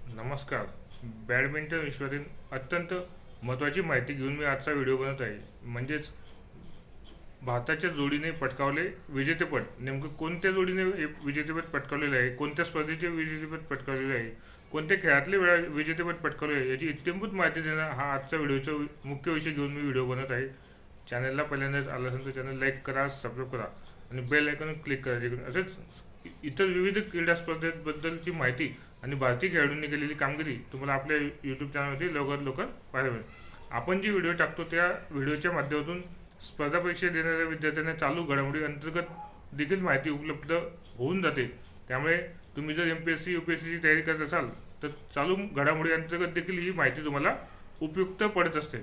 नमस्कार. बॅडमिंटन विश्वातील अत्यंत महत्त्वाची माहिती घेऊन मी आजचा व्हिडिओ बनवत आहे. म्हणजेच भारताच्या जोडीने पटकावले विजेतेपद. नेमकं कोणत्या जोडीने हे विजेतेपद पटकावलेले आहे, कोणत्या स्पर्धेचे विजेतेपद पटकावलेले आहे, कोणत्या खेळातले विजेतेपद पटकावले आहे, याची इत्यंभूत माहिती देणं हा आजचा व्हिडिओचा मुख्य विषय घेऊन मी व्हिडिओ बनवत आहे. चॅनलला पहिल्यांदाच आला असेल तर चॅनल लाईक करा, सबस्क्राईब करा आणि बेल आयकॉन क्लिक करा, जेणेकरून असेच इतर विविध क्रीडा स्पर्धेबद्दलची माहिती आणि भारतीय खेळाडूंनी केलेली कामगिरी तुम्हाला आपल्या यूट्यूब चॅनलमध्ये लवकर पाहायला मिळेल. आपण जी व्हिडिओ टाकतो त्या व्हिडिओच्या माध्यमातून स्पर्धा परीक्षा देणाऱ्या विद्यार्थ्यांना चालू घडामोडी अंतर्गत देखील माहिती उपलब्ध होऊन जाते. त्यामुळे तुम्ही जर MPSC UPSCची तयारी करत असाल तर चालू घडामोडी अंतर्गत देखील ही माहिती तुम्हाला उपयुक्त पडत असते.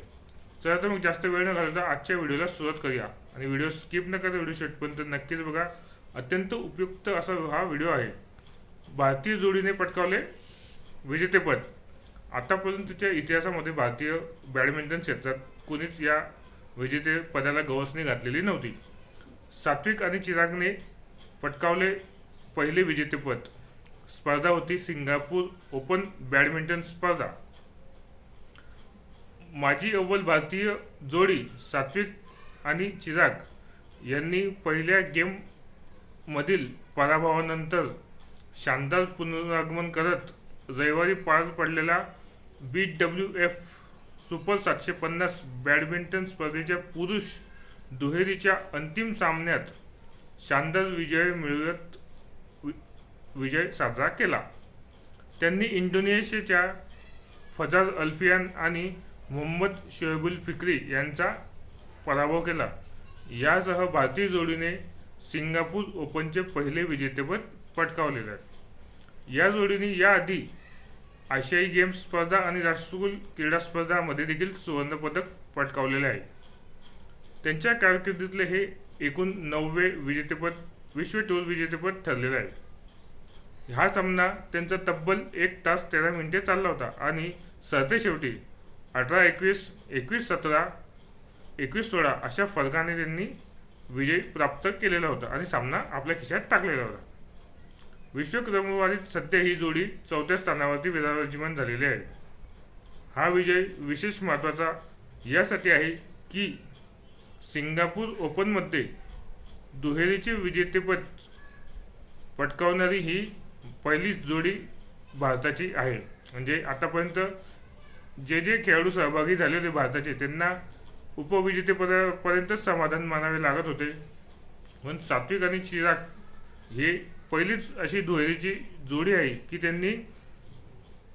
चला तर मग जास्त वेळ न घालवता आजच्या व्हिडिओला सुरुवात करूया आणि व्हिडिओ स्किप न करता व्हिडिओ शेवटपर्यंत नक्कीच बघा. अत्यंत उपयुक्त असा हा व्हिडिओ आहे. भारतीय जोडीने पटकावले विजेतेपद. आतापर्यंतच्या इतिहासामध्ये भारतीय बॅडमिंटन क्षेत्रात कोणीच या विजेतेपदाला गवसणी घातलेली नव्हती. सात्विक आणि चिरागने पटकावले पहिले विजेतेपद. स्पर्धा होती सिंगापूर ओपन बॅडमिंटन स्पर्धा. माजी अव्वल भारतीय जोडी सात्विक आणि चिराग यांनी पहिल्या गेम मधील पराभवानंतर शानदार पुनरागमन करत रविवारी पार पडलेला BWF सुपर 750 बॅडमिंटन स्पर्धेच्या पुरुष दुहेरीच्या अंतिम सामन्यात शानदार विजय मिळवत विजय साजरा केला. त्यांनी इंडोनेशियाच्या फजाज अल्फियान आणि मोहम्मद शोएबुल फिक्री यांचा पराभव केला. यासह भारतीय जोडीने सिंगापूर ओपनचे पहिले विजेतेपद पटकावलेले आहे. या जोडीने याआधी आशियाई गेम्स स्पर्धा आणि राष्ट्रकुल क्रीडा स्पर्धांमध्ये देखील सुवर्णपदक पटकावलेले आहे. त्यांच्या कारकिर्दीतले हे एकूण 9वे विजेतेपद विश्व टूर विजेतेपद ठरलेले आहे. हा सामना त्यांचा तब्बल 1 तास 13 मिनिटे चालला होता आणि सरतेशेवटी 18-21, 21-17, 21-16 अशा फरकाने त्यांनी विजय प्राप्त केलेला होता आणि सामना आपल्या खिशात टाकलेला होता. विश्व क्रमवारीत सध्या ही जोडी 4थ्या स्थानावरती विराजमान झालेली आहे. हा विजय विशेष महत्त्वाचा यासाठी आहे की सिंगापूर ओपनमध्ये दुहेरीचे विजेतेपद पटकावणारी ही पहिलीच जोडी भारताची आहे. म्हणजे आतापर्यंत जे खेळाडू सहभागी झाले होते भारताचे त्यांना उपविजेतेपदापर्यंतच समाधान मानावे लागत होते. पण सात्विक आणि चिराग हे पहिलीच अशी दुहेरीची जोडी आहे की त्यांनी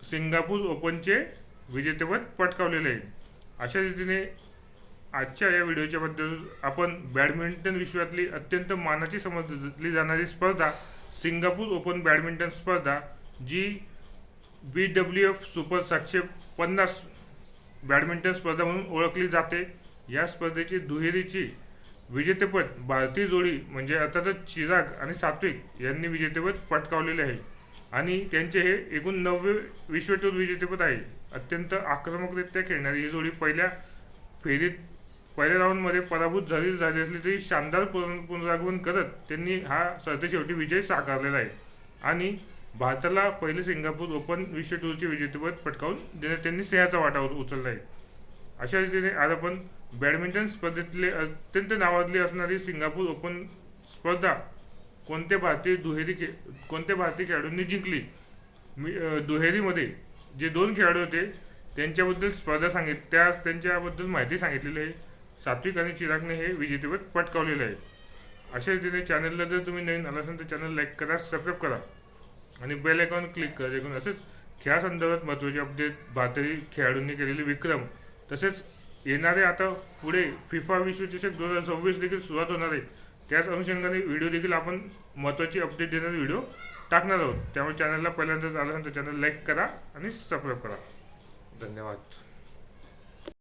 सिंगापूर ओपनचे विजेतेपद पटकावलेले आहे. अशा रीतीने आजच्या या व्हिडिओच्या माध्यमातून आपण बॅडमिंटन विश्वातली अत्यंत मानाची समजली जाणारी स्पर्धा सिंगापूर ओपन बॅडमिंटन स्पर्धा जी BWF सुपर 750 बॅडमिंटन स्पर्धा म्हणून ओळखली जाते. या स्पर्धेची दुहेरीची विजेतेपद भारतीय जोडी म्हणजे अर्थातच चिराग आणि सात्विक यांनी विजेतेपद पटकावलेले आहे आणि त्यांचे हे एकूण 9वे विश्व टूर विजेतेपद आहे. अत्यंत आक्रमकरित्या खेळणारी ही जोडी पहिल्या राऊंडमध्ये पराभूत झाली असली तरी शानदार पुनरागमन करत त्यांनी हा सरतेशेवटी विजय साकारलेला आहे आणि भारताला पहिले सिंगापूर ओपन विश्व टूरचे विजेतेपद पटकावून देण्यात त्यांनी सिंहाचा वाटा उचलला आहे. अशा रीतीने आज आपण बॅडमिंटन स्पर्धेतले अत्यंत नावाजली असणारी सिंगापूर ओपन स्पर्धा कोणत्या भारतीय खेळाडूंनी जिंकली, दुहेरीमध्ये जे 2 खेळाडू होते त्यांच्याबद्दल त्यांच्याबद्दल माहिती सांगितलेली आहे. सात्विक आणि चिरागने हे विजेतेपद पटकावलेले आहे. अशा रीतीने चॅनलला जर तुम्ही नवीन आला असाल तर चॅनल लाईक करा, सबस्क्राईब करा आणि बेल आयकॉन क्लिक करा, जेणेकरून असेच खेळासंदर्भात महत्त्वाचे अपडेट, भारतीय खेळाडूंनी केलेले विक्रम, तसेच येणारे आता पुढे फिफा विश्वचषक 2026 देखील सुरुवात होणार आहे. त्याच अनुषंगाने व्हिडिओ देखील आपण महत्त्वाची अपडेट देणारे व्हिडिओ टाकणार आहोत. त्यामुळे चॅनलला पहिल्यांदाच आला असेल तर चॅनल लाईक करा आणि सबस्क्राईब करा. धन्यवाद.